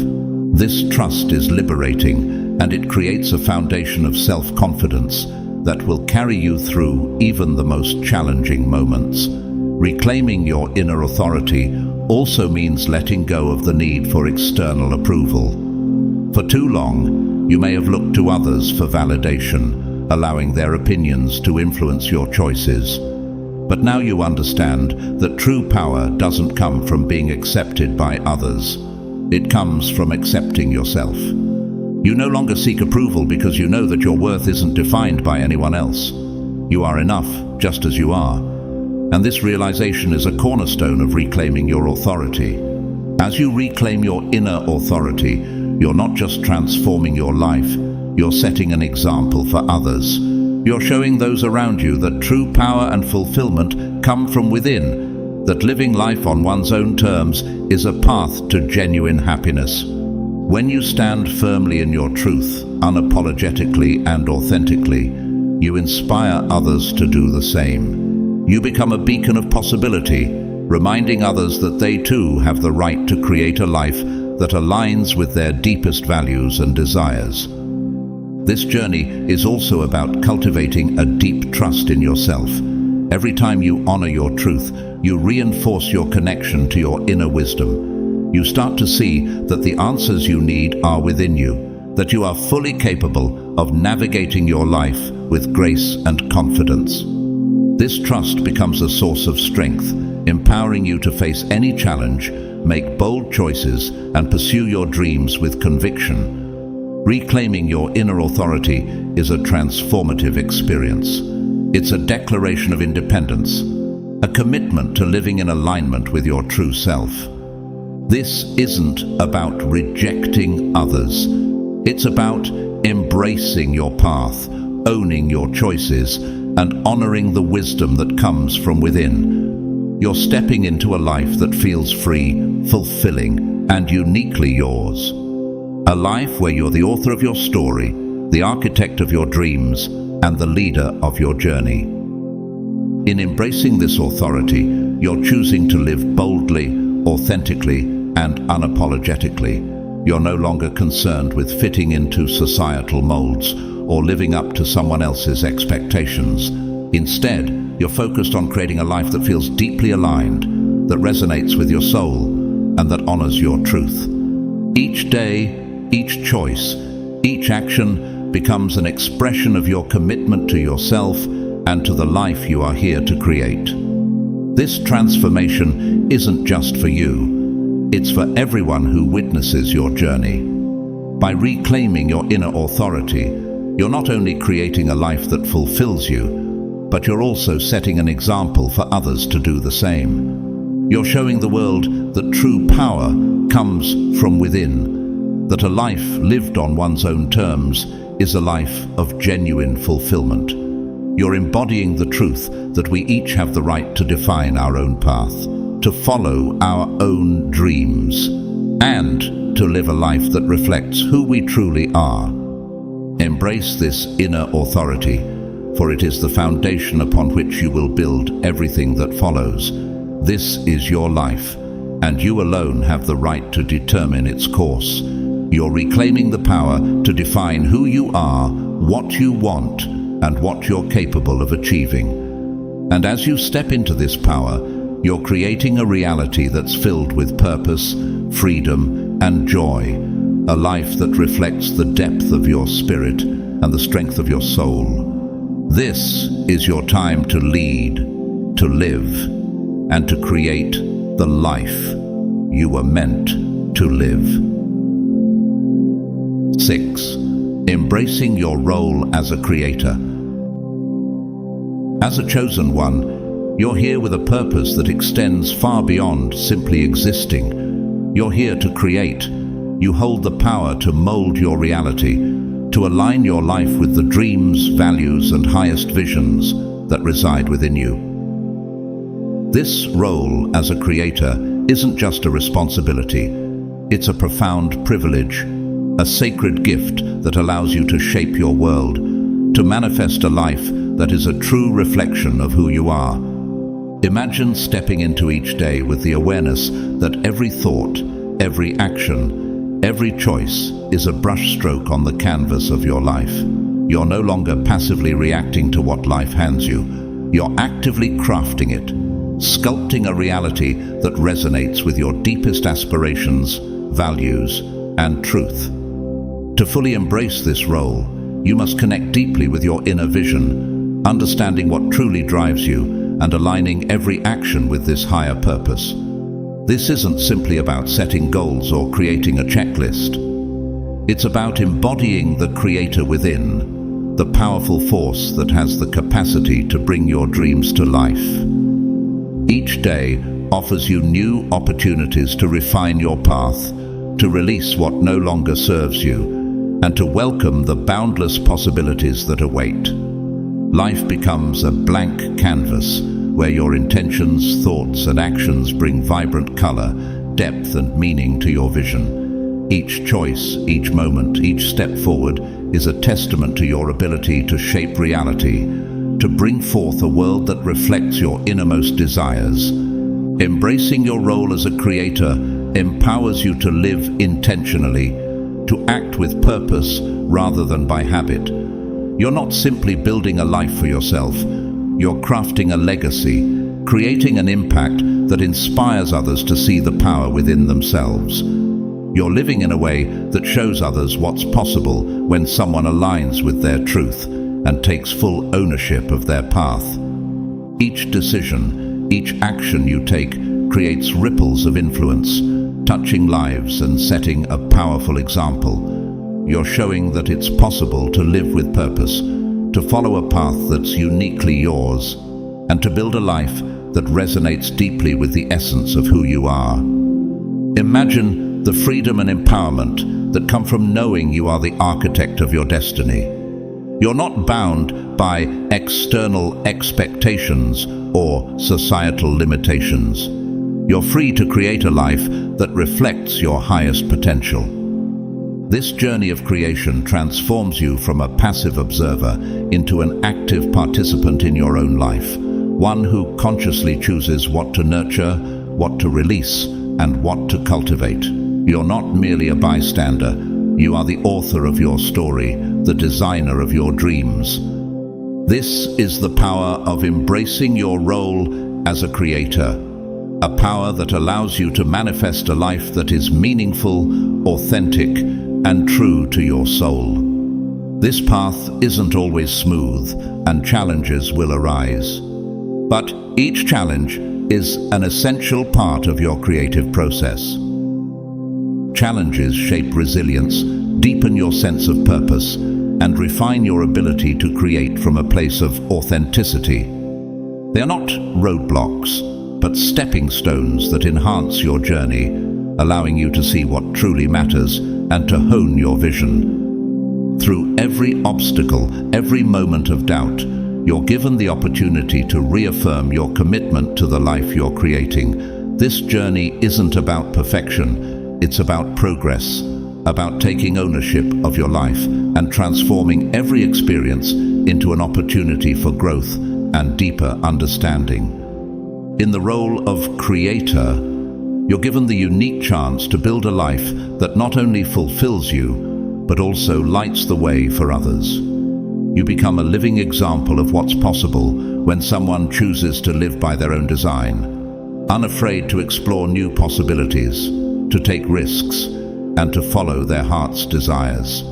This trust is liberating, and it creates a foundation of self-confidence that will carry you through even the most challenging moments. Reclaiming your inner authority also means letting go of the need for external approval. For too long, you may have looked to others for validation, allowing their opinions to influence your choices. But now you understand that true power doesn't come from being accepted by others. It comes from accepting yourself. You no longer seek approval because you know that your worth isn't defined by anyone else. You are enough just as you are. And this realization is a cornerstone of reclaiming your authority. As you reclaim your inner authority, you're not just transforming your life, you're setting an example for others. You're showing those around you that true power and fulfillment come from within, that living life on one's own terms is a path to genuine happiness. When you stand firmly in your truth, unapologetically and authentically, you inspire others to do the same. You become a beacon of possibility, reminding others that they too have the right to create a life that aligns with their deepest values and desires. This journey is also about cultivating a deep trust in yourself. Every time you honor your truth, you reinforce your connection to your inner wisdom. You start to see that the answers you need are within you, that you are fully capable of navigating your life with grace and confidence. This trust becomes a source of strength, empowering you to face any challenge, make bold choices, and pursue your dreams with conviction. Reclaiming your inner authority is a transformative experience. It's a declaration of independence, a commitment to living in alignment with your true self. This isn't about rejecting others. It's about embracing your path, owning your choices, and honoring the wisdom that comes from within. You're stepping into a life that feels free, fulfilling, and uniquely yours. A life where you're the author of your story, the architect of your dreams, and the leader of your journey. In embracing this authority, you're choosing to live boldly, authentically, and unapologetically. You're no longer concerned with fitting into societal molds or living up to someone else's expectations. Instead, you're focused on creating a life that feels deeply aligned, that resonates with your soul, and that honors your truth. Each day, each choice, each action becomes an expression of your commitment to yourself and to the life you are here to create. This transformation isn't just for you, it's for everyone who witnesses your journey. By reclaiming your inner authority, you're not only creating a life that fulfills you, but you're also setting an example for others to do the same. You're showing the world that true power comes from within, that a life lived on one's own terms is a life of genuine fulfillment. You're embodying the truth that we each have the right to define our own path, to follow our own dreams, and to live a life that reflects who we truly are. Embrace this inner authority, for it is the foundation upon which you will build everything that follows. This is your life, and you alone have the right to determine its course. You're reclaiming the power to define who you are, what you want, and what you're capable of achieving. And as you step into this power, you're creating a reality that's filled with purpose, freedom, and joy, a life that reflects the depth of your spirit and the strength of your soul. This is your time to lead, to live, and to create the life you were meant to live. 6. Embracing your role as a creator. As a chosen one, you're here with a purpose that extends far beyond simply existing. You're here to create. You hold the power to mold your reality, to align your life with the dreams, values, and highest visions that reside within you. This role as a creator isn't just a responsibility. It's a profound privilege, a sacred gift that allows you to shape your world, to manifest a life that is a true reflection of who you are. Imagine stepping into each day with the awareness that every thought, every action, every choice is a brushstroke on the canvas of your life. You're no longer passively reacting to what life hands you. You're actively crafting it, sculpting a reality that resonates with your deepest aspirations, values, and truth. To fully embrace this role, you must connect deeply with your inner vision, understanding what truly drives you and aligning every action with this higher purpose. This isn't simply about setting goals or creating a checklist. It's about embodying the creator within, the powerful force that has the capacity to bring your dreams to life. Each day offers you new opportunities to refine your path, to release what no longer serves you, and to welcome the boundless possibilities that await. Life becomes a blank canvas where your intentions, thoughts, and actions bring vibrant color, depth, and meaning to your vision. Each choice, each moment, each step forward is a testament to your ability to shape reality, to bring forth a world that reflects your innermost desires. Embracing your role as a creator empowers you to live intentionally, to act with purpose rather than by habit. You're not simply building a life for yourself, you're crafting a legacy, creating an impact that inspires others to see the power within themselves. You're living in a way that shows others what's possible when someone aligns with their truth and takes full ownership of their path. Each decision, each action you take creates ripples of influence, touching lives and setting a powerful example. You're showing that it's possible to live with purpose, to follow a path that's uniquely yours, and to build a life that resonates deeply with the essence of who you are. Imagine the freedom and empowerment that come from knowing you are the architect of your destiny. You're not bound by external expectations or societal limitations. You're free to create a life that reflects your highest potential. This journey of creation transforms you from a passive observer into an active participant in your own life, one who consciously chooses what to nurture, what to release, and what to cultivate. You're not merely a bystander. You are the author of your story, the designer of your dreams. This is the power of embracing your role as a creator, a power that allows you to manifest a life that is meaningful, authentic, and true to your soul. This path isn't always smooth, and challenges will arise. But each challenge is an essential part of your creative process. Challenges shape resilience, deepen your sense of purpose, and refine your ability to create from a place of authenticity. They are not roadblocks, but stepping stones that enhance your journey, allowing you to see what truly matters and to hone your vision. Through every obstacle, every moment of doubt, you're given the opportunity to reaffirm your commitment to the life you're creating. This journey isn't about perfection, it's about progress, about taking ownership of your life and transforming every experience into an opportunity for growth and deeper understanding. In the role of creator, you're given the unique chance to build a life that not only fulfills you, but also lights the way for others. You become a living example of what's possible when someone chooses to live by their own design, unafraid to explore new possibilities, to take risks, and to follow their heart's desires.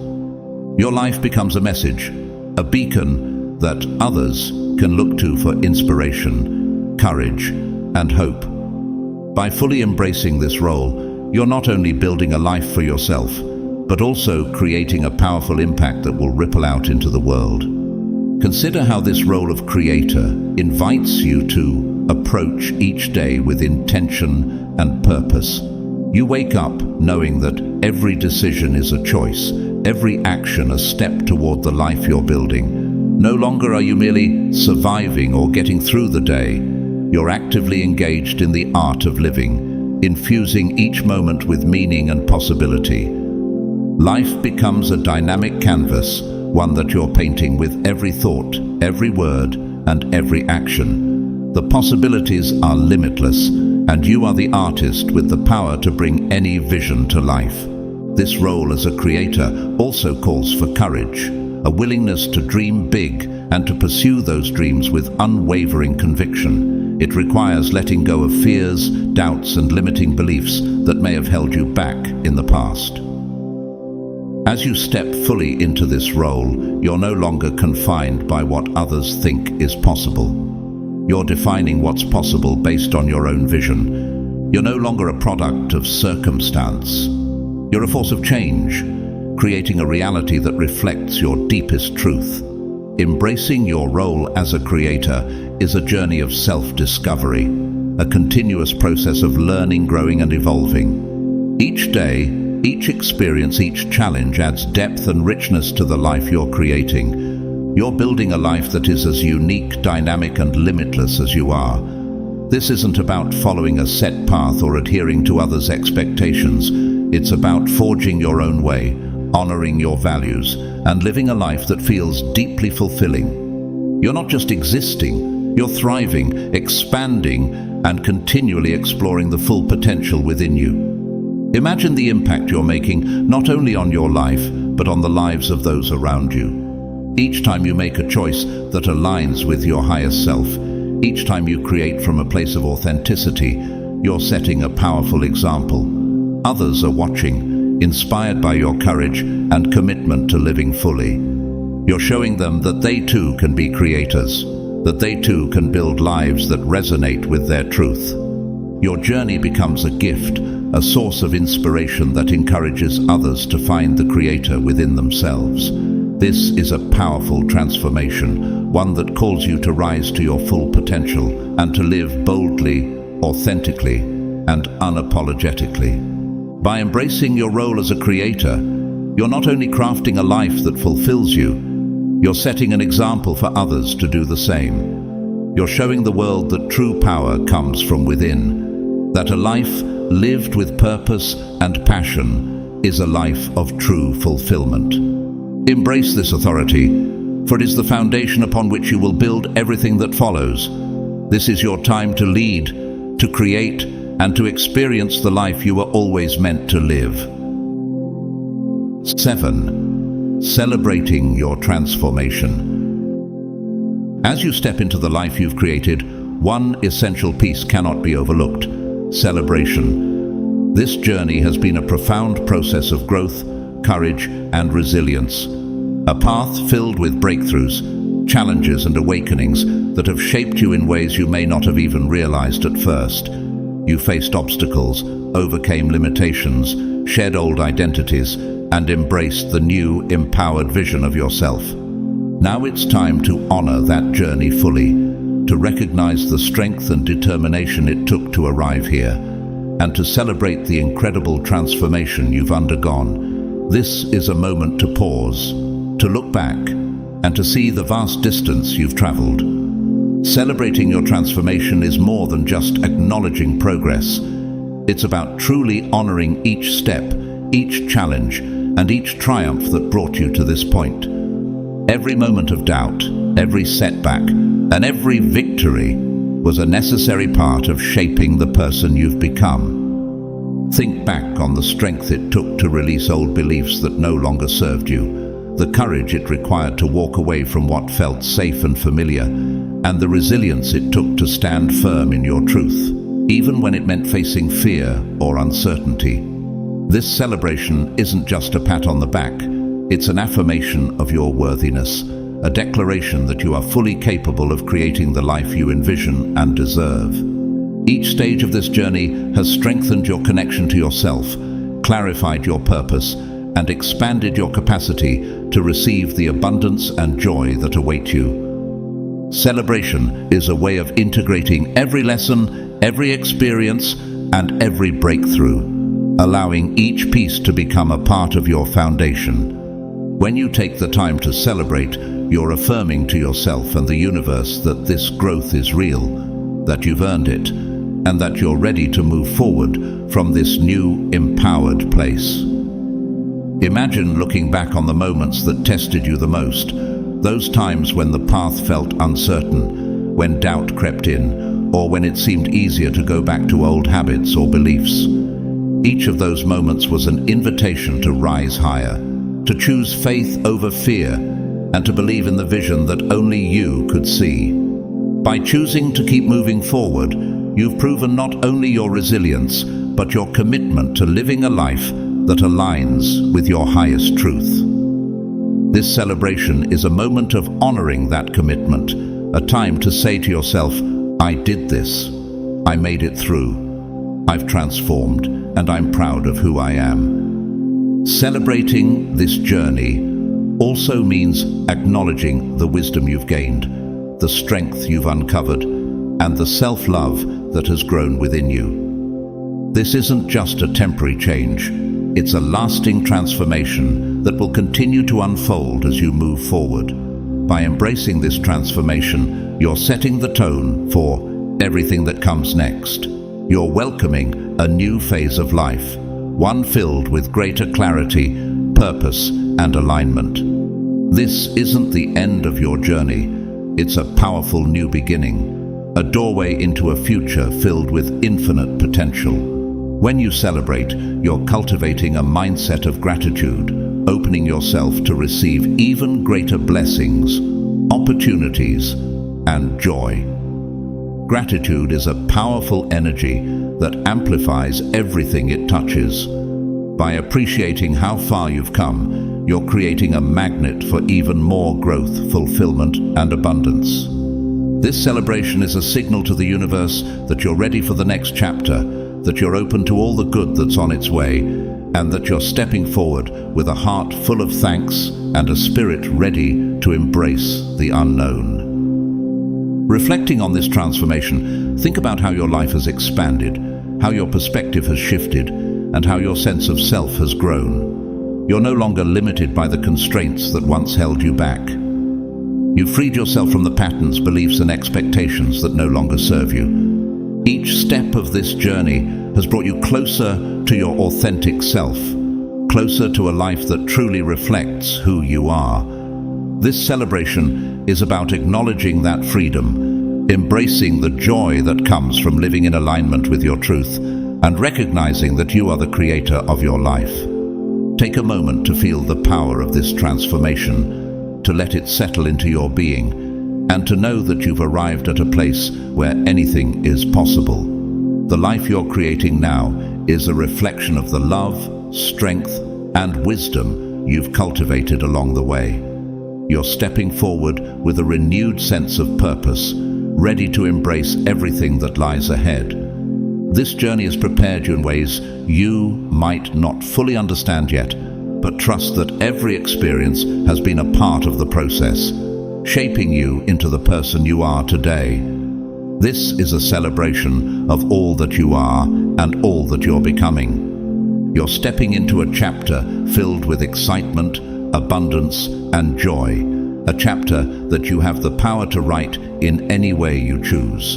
Your life becomes a message, a beacon that others can look to for inspiration, courage, and hope. By fully embracing this role, you're not only building a life for yourself, but also creating a powerful impact that will ripple out into the world. Consider how this role of creator invites you to approach each day with intention and purpose. You wake up knowing that every decision is a choice, every action a step toward the life you're building. No longer are you merely surviving or getting through the day. You're actively engaged in the art of living, infusing each moment with meaning and possibility. Life becomes a dynamic canvas, one that you're painting with every thought, every word, and every action. The possibilities are limitless, and you are the artist with the power to bring any vision to life. This role as a creator also calls for courage, a willingness to dream big and to pursue those dreams with unwavering conviction. It requires letting go of fears, doubts, and limiting beliefs that may have held you back in the past. As you step fully into this role, you're no longer confined by what others think is possible. You're defining what's possible based on your own vision. You're no longer a product of circumstance. You're a force of change, creating a reality that reflects your deepest truth. Embracing your role as a creator is a journey of self-discovery, a continuous process of learning, growing, and evolving. Each day, each experience, each challenge adds depth and richness to the life you're creating. You're building a life that is as unique, dynamic, and limitless as you are. This isn't about following a set path or adhering to others' expectations. It's about forging your own way, honoring your values, and living a life that feels deeply fulfilling. You're not just existing, you're thriving, expanding, and continually exploring the full potential within you. Imagine the impact you're making not only on your life, but on the lives of those around you. Each time you make a choice that aligns with your highest self, each time you create from a place of authenticity, you're setting a powerful example. Others are watching, inspired by your courage and commitment to living fully. You're showing them that they too can be creators, that they too can build lives that resonate with their truth. Your journey becomes a gift, a source of inspiration that encourages others to find the creator within themselves. This is a powerful transformation, one that calls you to rise to your full potential and to live boldly, authentically, and unapologetically. By embracing your role as a creator, you're not only crafting a life that fulfills you, you're setting an example for others to do the same. You're showing the world that true power comes from within. that a life lived with purpose and passion is a life of true fulfillment. Embrace this authority, for it is the foundation upon which you will build everything that follows. This is your time to lead, to create, and to experience the life you were always meant to live. 7. Celebrating your transformation. As you step into the life you've created, one essential piece cannot be overlooked: celebration. This journey has been a profound process of growth, courage, and resilience. A path filled with breakthroughs, challenges, and awakenings that have shaped you in ways you may not have even realized at first. You faced obstacles, overcame limitations, shed old identities, and embraced the new, empowered vision of yourself. Now it's time to honor that journey fully, to recognize the strength and determination it took to arrive here, and to celebrate the incredible transformation you've undergone. This is a moment to pause, to look back, and to see the vast distance you've traveled. Celebrating your transformation is more than just acknowledging progress. It's about truly honoring each step, each challenge, and each triumph that brought you to this point. Every moment of doubt, every setback, and every victory was a necessary part of shaping the person you've become. Think back on the strength it took to release old beliefs that no longer served you, the courage it required to walk away from what felt safe and familiar, and the resilience it took to stand firm in your truth, even when it meant facing fear or uncertainty. This celebration isn't just a pat on the back, it's an affirmation of your worthiness, a declaration that you are fully capable of creating the life you envision and deserve. Each stage of this journey has strengthened your connection to yourself, clarified your purpose, and expanded your capacity to receive the abundance and joy that await you. Celebration is a way of integrating every lesson, every experience, and every breakthrough, allowing each piece to become a part of your foundation. When you take the time to celebrate, you're affirming to yourself and the universe that this growth is real, that you've earned it, and that you're ready to move forward from this new, empowered place. Imagine looking back on the moments that tested you the most, those times when the path felt uncertain, when doubt crept in, or when it seemed easier to go back to old habits or beliefs. Each of those moments was an invitation to rise higher, to choose faith over fear, and to believe in the vision that only you could see. By choosing to keep moving forward, you've proven not only your resilience, but your commitment to living a life that aligns with your highest truth. This celebration is a moment of honoring that commitment, a time to say to yourself, I did this, I made it through, I've transformed, and I'm proud of who I am. Celebrating this journey also means acknowledging the wisdom you've gained, the strength you've uncovered, and the self-love that has grown within you. This isn't just a temporary change, it's a lasting transformation that will continue to unfold as you move forward. By embracing this transformation, you're setting the tone for everything that comes next. You're welcoming a new phase of life, one filled with greater clarity, purpose, and alignment. This isn't the end of your journey, it's a powerful new beginning, a doorway into a future filled with infinite potential. When you celebrate, you're cultivating a mindset of gratitude, opening yourself to receive even greater blessings, opportunities, and joy. Gratitude is a powerful energy that amplifies everything it touches. By appreciating how far you've come, you're creating a magnet for even more growth, fulfillment, and abundance. This celebration is a signal to the universe that you're ready for the next chapter, that you're open to all the good that's on its way, and that you're stepping forward with a heart full of thanks and a spirit ready to embrace the unknown. Reflecting on this transformation, think about how your life has expanded, how your perspective has shifted, and how your sense of self has grown. You're no longer limited by the constraints that once held you back. You've freed yourself from the patterns, beliefs, and expectations that no longer serve you. Each step of this journey has brought you closer to your authentic self, closer to a life that truly reflects who you are. This celebration is about acknowledging that freedom, embracing the joy that comes from living in alignment with your truth, and recognizing that you are the creator of your life. Take a moment to feel the power of this transformation, to let it settle into your being, and to know that you've arrived at a place where anything is possible. The life you're creating now is a reflection of the love, strength, and wisdom you've cultivated along the way. You're stepping forward with a renewed sense of purpose, ready to embrace everything that lies ahead. This journey has prepared you in ways you might not fully understand yet, but trust that every experience has been a part of the process, shaping you into the person you are today. This is a celebration of all that you are and all that you're becoming. You're stepping into a chapter filled with excitement, abundance, and joy, a chapter that you have the power to write in any way you choose.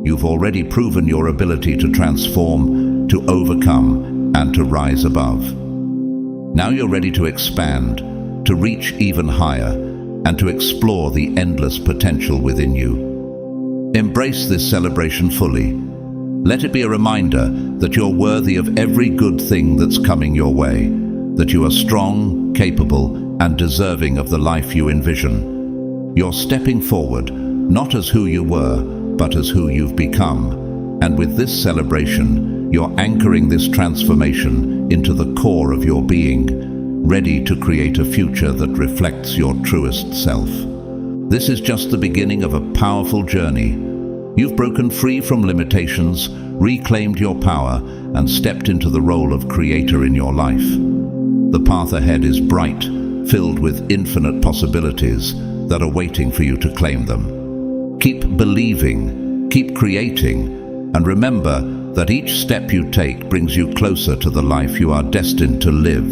You've already proven your ability to transform, to overcome, and to rise above. Now you're ready to expand, to reach even higher, and to explore the endless potential within you. Embrace this celebration fully. Let it be a reminder that you're worthy of every good thing that's coming your way, that you are strong, capable, and deserving of the life you envision. You're stepping forward, not as who you were, but as who you've become. And with this celebration, you're anchoring this transformation into the core of your being, ready to create a future that reflects your truest self. This is just the beginning of a powerful journey. You've broken free from limitations, reclaimed your power, and stepped into the role of creator in your life. The path ahead is bright, filled with infinite possibilities that are waiting for you to claim them. Keep believing, keep creating, and remember that each step you take brings you closer to the life you are destined to live.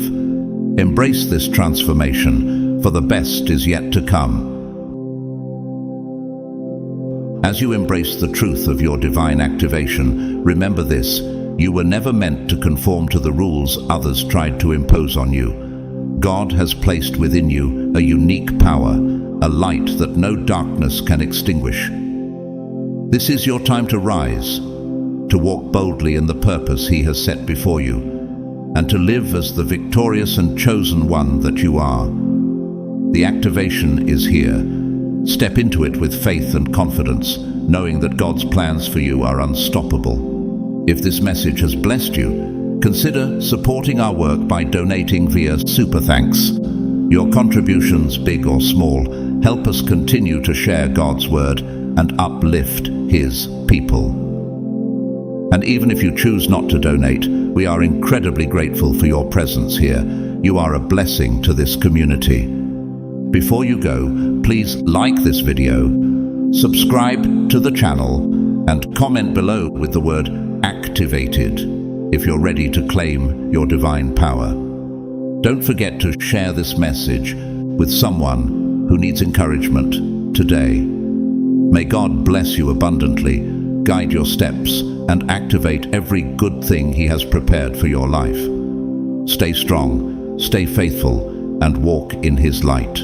Embrace this transformation, for the best is yet to come. As you embrace the truth of your divine activation, remember this: you were never meant to conform to the rules others tried to impose on you. God has placed within you a unique power, a light that no darkness can extinguish. This is your time to rise, to walk boldly in the purpose He has set before you, and to live as the victorious and chosen one that you are. The activation is here. Step into it with faith and confidence, knowing that God's plans for you are unstoppable. If this message has blessed you, consider supporting our work by donating via Super Thanks. Your contributions, big or small, help us continue to share God's word and uplift His people. And even if you choose not to donate, we are incredibly grateful for your presence here. You are a blessing to this community. Before you go, please like this video, subscribe to the channel, and comment below with the word activated if you're ready to claim your divine power. Don't forget to share this message with someone who needs encouragement today. May God bless you abundantly, guide your steps, and activate every good thing He has prepared for your life. Stay strong, stay faithful, and walk in His light.